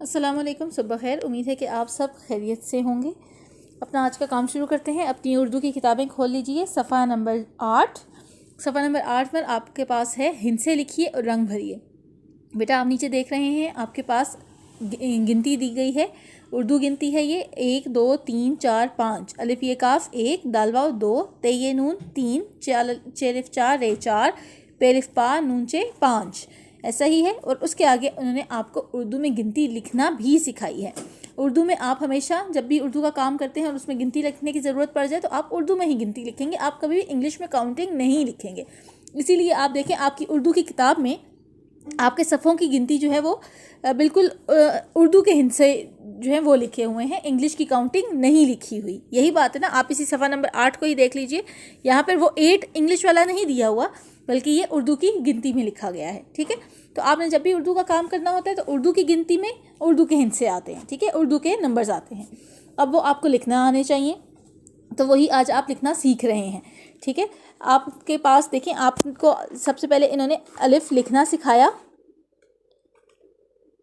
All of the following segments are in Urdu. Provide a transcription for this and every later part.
السلام علیکم، صبح خیر۔ امید ہے کہ آپ سب خیریت سے ہوں گے۔ اپنا آج کا کام شروع کرتے ہیں۔ اپنی اردو کی کتابیں کھول لیجئے، صفحہ نمبر 8۔ صفحہ نمبر 8 پر آپ کے پاس ہے ہندسے لکھیے اور رنگ بھریے۔ بیٹا آپ نیچے دیکھ رہے ہیں، آپ کے پاس گنتی دی گئی ہے، اردو گنتی ہے یہ 1 2 3 4 5، الف یہ کاف 1، دال واو 2، تے یہ نون 3، چیلف 4 رے 4، پیلف پا نون چے 5، ایسا ہی ہے۔ اور اس کے آگے انہوں نے آپ کو اردو میں گنتی لکھنا بھی سکھائی ہے۔ اردو میں آپ ہمیشہ جب بھی اردو کا کام کرتے ہیں اور اس میں گنتی لکھنے کی ضرورت پڑ جائے تو آپ اردو میں ہی گنتی لکھیں گے، آپ کبھی بھی انگلش میں کاؤنٹنگ نہیں لکھیں گے۔ اسی لیے آپ دیکھیں آپ کی اردو کی کتاب میں آپ کے صفحوں کی گنتی جو ہے وہ بالکل اردو کے ہندسے جو ہیں وہ لکھے ہوئے ہیں، انگلش کی کاؤنٹنگ نہیں لکھی ہوئی۔ یہی بات ہے نا، آپ اسی صفحہ نمبر 8 کو ہی دیکھ لیجئے، یہاں پر وہ 8 انگلش والا نہیں دیا ہوا بلکہ یہ اردو کی گنتی میں لکھا گیا ہے، ٹھیک ہے۔ تو آپ نے جب بھی اردو کا کام کرنا ہوتا ہے تو اردو کی گنتی میں اردو کے ہندسے آتے ہیں، ٹھیک ہے، اردو کے نمبرز آتے ہیں۔ اب وہ آپ کو لکھنا آنے چاہیے، تو وہی آج آپ لکھنا سیکھ رہے ہیں، ٹھیک ہے۔ آپ کے پاس دیکھیں، آپ کو سب سے پہلے انہوں نے الف لکھنا سکھایا،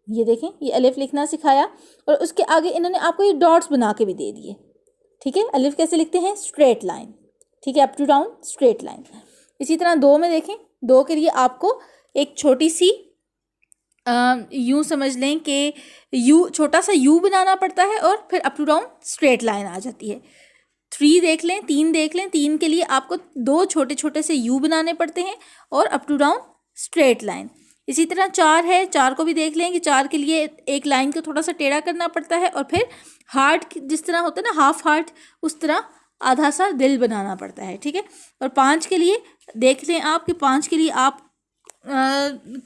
یہ دیکھیں یہ الف لکھنا سکھایا، اور اس کے آگے انہوں نے آپ کو یہ ڈاٹس بنا کے بھی دے دیے، ٹھیک ہے۔ الف کیسے لکھتے ہیں؟ اسٹریٹ لائن، ٹھیک ہے، up to down straight line. اسی طرح 2 میں دیکھیں، 2 کے لیے آپ کو ایک چھوٹی سی یوں سمجھ لیں کہ یو، چھوٹا سا یو بنانا پڑتا ہے اور پھر up to down straight line آ جاتی ہے۔ 3 دیکھ لیں، 3 دیکھ لیں، 3 کے لیے آپ کو 2 چھوٹے چھوٹے سے یو بنانے پڑتے ہیں اور up to down straight line. اسی طرح 4 ہے، 4 کو بھی دیکھ لیں کہ 4 کے لیے ایک لائن کو تھوڑا سا ٹیڑھا کرنا پڑتا ہے اور پھر ہارٹ جس طرح ہوتا ہے نا، ہاف ہارٹ، اس طرح آدھا سا دل بنانا پڑتا ہے، ٹھیک ہے۔ اور 5 کے لیے دیکھ لیں آپ کہ 5 کے لیے آپ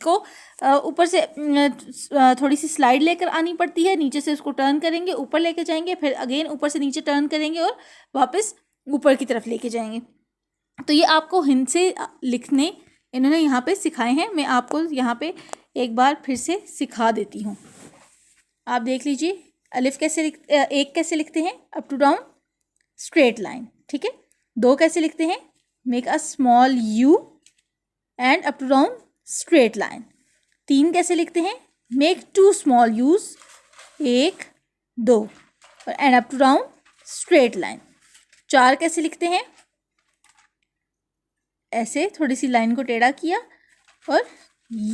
کو اوپر سے تھوڑی سی سلائڈ لے کر آنی پڑتی ہے، نیچے سے اس کو ٹرن کریں گے، اوپر لے کے جائیں گے، پھر اگین اوپر سے نیچے ٹرن کریں گے اور واپس اوپر کی طرف لے کے جائیں گے۔ تو یہ آپ کو ہندسے لکھنے انہوں نے یہاں پہ سکھائے ہیں، میں آپ کو یہاں پہ ایک بار پھر سے سکھا دیتی ہوں۔ آپ دیکھ لیجئے، الف کیسے 1 کیسے لکھتے ہیں؟ Up to down straight line, ٹھیک ہے۔ 2 کیسے لکھتے ہیں؟ Make a small u and up to down straight line. 3 کیسے لکھتے ہیں؟ میک 2 اسمال یوز، 1 2 اور and up to down straight line. 4 کیسے لکھتے ہیں؟ ایسے تھوڑی سی لائن کو ٹیڑھا کیا اور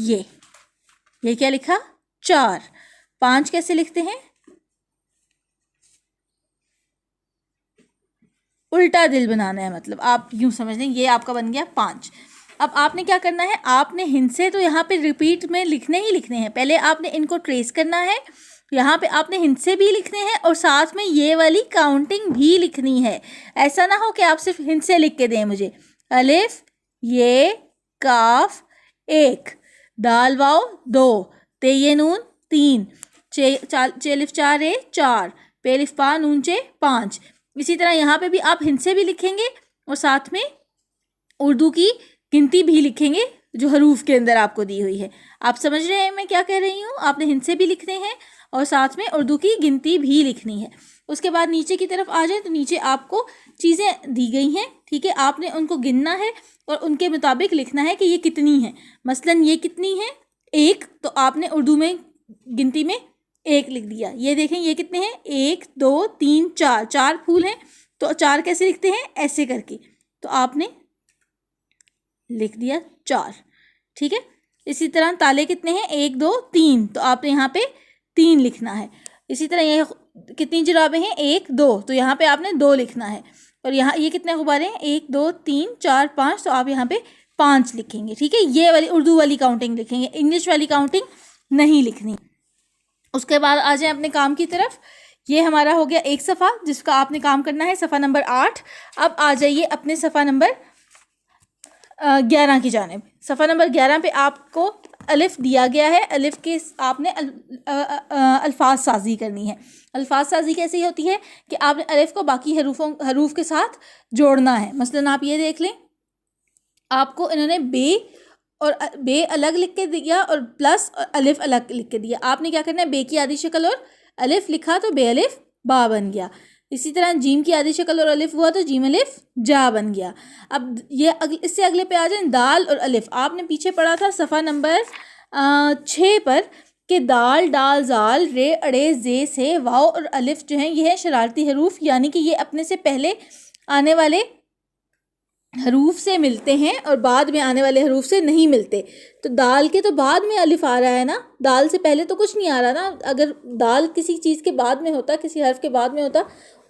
یہ کیا لکھا؟ 4۔ 5 کیسے لکھتے ہیں؟ الٹا دل بنانا ہے، مطلب آپ یوں سمجھ لیں یہ آپ کا بن گیا 5۔ اب آپ نے کیا کرنا ہے؟ آپ نے ہندسے تو یہاں پہ ریپیٹ میں لکھنے ہی لکھنے ہیں، پہلے آپ نے ان کو ٹریس کرنا ہے، یہاں پہ آپ نے ہندسے بھی لکھنے ہیں اور ساتھ میں یہ والی کاؤنٹنگ بھی لکھنی ہے۔ ایسا نہ ہو کہ آپ صرف ہندسے لکھ کے دیں مجھے، الف یہ کاف 1، دال واو 2، تے یہ نون 3، چیلف 4 رے 4، پیلف پا نون چے 5۔ اسی طرح یہاں پہ بھی آپ ہندسے بھی لکھیں گے اور ساتھ میں اردو کی گنتی بھی لکھیں گے جو حروف کے اندر آپ کو دی ہوئی ہے۔ آپ سمجھ رہے ہیں میں کیا کہہ رہی ہوں؟ آپ نے ہندسے بھی لکھنے ہیں اور ساتھ میں اردو کی گنتی بھی لکھنی ہے۔ اس کے بعد نیچے کی طرف آ جائیں تو نیچے آپ کو چیزیں دی گئی ہیں، ٹھیک ہے، آپ نے ان کو گننا ہے اور ان کے مطابق لکھنا ہے کہ یہ کتنی ہے۔ مثلاً یہ کتنی ہے؟ 1، تو آپ نے اردو میں گنتی میں 1 لکھ دیا۔ یہ دیکھیں یہ کتنے ہیں؟ 1 2 3 4، 4 پھول ہیں تو 4 کیسے لکھتے ہیں؟ ایسے کر کے، تو آپ نے لکھ دیا 4، ٹھیک ہے۔ اسی طرح تالے کتنے ہیں؟ 1 2 3، تو آپ نے یہاں پہ 3 لکھنا ہے۔ اسی طرح یہ کتنی جرابیں ہیں؟ 1 2، تو یہاں پہ آپ نے 2 لکھنا ہے۔ اور یہاں یہ کتنے غبارے ہیں؟ 1 2 3 4 5، تو آپ یہاں پہ 5 لکھیں گے، ٹھیک ہے۔ یہ والی اردو والی کاؤنٹنگ لکھیں گے، انگلش والی کاؤنٹنگ نہیں لکھنی۔ اس کے بعد آ جائیں اپنے کام کی طرف۔ یہ ہمارا ہو گیا ایک صفحہ جس کا آپ نے کام کرنا ہے، صفحہ نمبر 8۔ اب آ جائیے اپنے صفحہ نمبر 11 کی جانب۔ صفحہ نمبر 11 پہ آپ کو الف دیا گیا ہے، الف کے آپ نے الفاظ سازی کرنی ہے۔ الفاظ سازی کیسی ہوتی ہے کہ آپ نے الف کو باقی حروف کے ساتھ جوڑنا ہے۔ مثلاً آپ یہ دیکھ لیں، آپ کو انہوں نے بے الگ لکھ کے دیا اور پلس اور الف الگ لکھ کے دیا۔ آپ نے کیا کرنا ہے؟ بے کی آدھی شکل اور الف لکھا تو بے الف با بن گیا۔ اسی طرح جیم کی آدھی شکل اور الف ہوا تو جیم الف جا بن گیا۔ اب یہ اس سے اگلے پہ آ جائیں، دال اور الف۔ آپ نے پیچھے پڑھا تھا صفحہ نمبر 6 پر کہ دال ڈال زال رے اڑے زے سے واؤ اور الف جو ہیں یہ ہیں شرارتی حروف، یعنی کہ یہ اپنے سے پہلے آنے والے حروف سے ملتے ہیں اور بعد میں آنے والے حروف سے نہیں ملتے. تو دال کے تو بعد میں الف آ رہا ہے نا، دال سے پہلے تو کچھ نہیں آ رہا نا. اگر دال کسی چیز کے بعد میں ہوتا، کسی حرف کے بعد میں ہوتا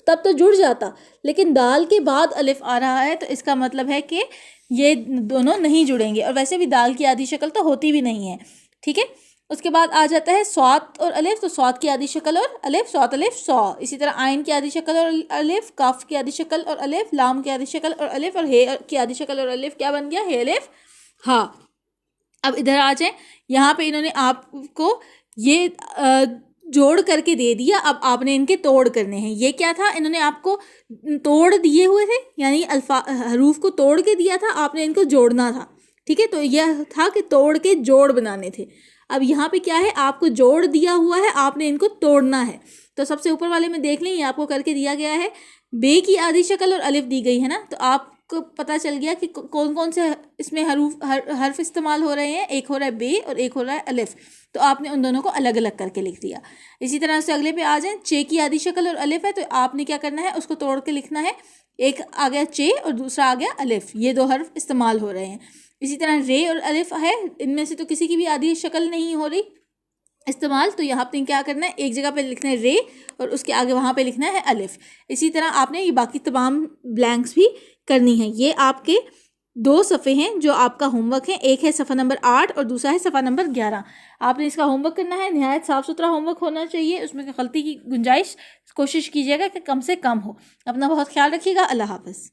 تب تو جڑ جاتا، لیکن دال کے بعد الف آ رہا ہے تو اس کا مطلب ہے کہ یہ دونوں نہیں جڑیں گے. اور ویسے بھی دال کی آدھی شکل تو ہوتی بھی نہیں ہے. ٹھیک ہے، اس کے بعد آ جاتا ہے صاد اور الف. تو صاد کی آدھی شکل اور الف، صاد الف صا. اسی طرح عین کی آدھی شکل اور الف، کاف کی آدھی شکل اور الف، لام کی آدھی شکل اور الف، اور ہے کی آدھی شکل اور الف. کیا بن گیا؟ ہے الف ہاں. اب ادھر آ جائیں، یہاں پہ انہوں نے آپ کو یہ جوڑ کر کے دے دیا. اب آپ نے ان کے توڑ کرنے ہیں. یہ کیا تھا؟ انہوں نے آپ کو توڑ دیے ہوئے تھے، یعنی حروف کو توڑ کے دیا تھا، آپ نے ان کو جوڑنا تھا. ٹھیک ہے، تو یہ تھا کہ توڑ کے جوڑ بنانے تھے. اب یہاں پہ کیا ہے؟ آپ کو جوڑ دیا ہوا ہے، آپ نے ان کو توڑنا ہے. تو سب سے اوپر والے میں دیکھ لیں، یہ آپ کو کر کے دیا گیا ہے. بے کی آدھی شکل اور الف دی گئی ہے نا، تو آپ کو پتہ چل گیا کہ کون کون سے اس میں حرف استعمال ہو رہے ہیں. ایک ہو رہا ہے بے اور ایک ہو رہا ہے الف. تو آپ نے ان دونوں کو الگ الگ کر کے لکھ دیا. اسی طرح سے اگلے پہ آ جائیں. چے کی آدھی شکل اور الف ہے، تو آپ نے کیا کرنا ہے؟ اس کو توڑ کے لکھنا ہے. ایک آ گیا چے اور دوسرا آ گیا الف. یہ دو حرف استعمال ہو رہے ہیں. اسی طرح رے اور الف ہے، ان میں سے تو کسی کی بھی آدھی شکل نہیں ہو رہی استعمال. تو یہاں پہ کیا کرنا ہے؟ ایک جگہ پہ لکھنا ہے رے اور اس کے آگے وہاں پہ لکھنا ہے الف. اسی طرح آپ نے یہ باقی تمام بلینکس بھی کرنی ہیں. یہ آپ کے 2 صفحے ہیں جو آپ کا ہوم ورک ہے. ایک ہے صفحہ نمبر 8 اور دوسرا ہے صفحہ نمبر 11. آپ نے اس کا ہوم ورک کرنا ہے. نہایت صاف ستھرا ہوم ورک ہونا چاہیے، اس میں غلطی کی گنجائش کوشش کیجیے گا کہ کم سے کم ہو. اپنا بہت خیال رکھیے گا. اللہ حافظ.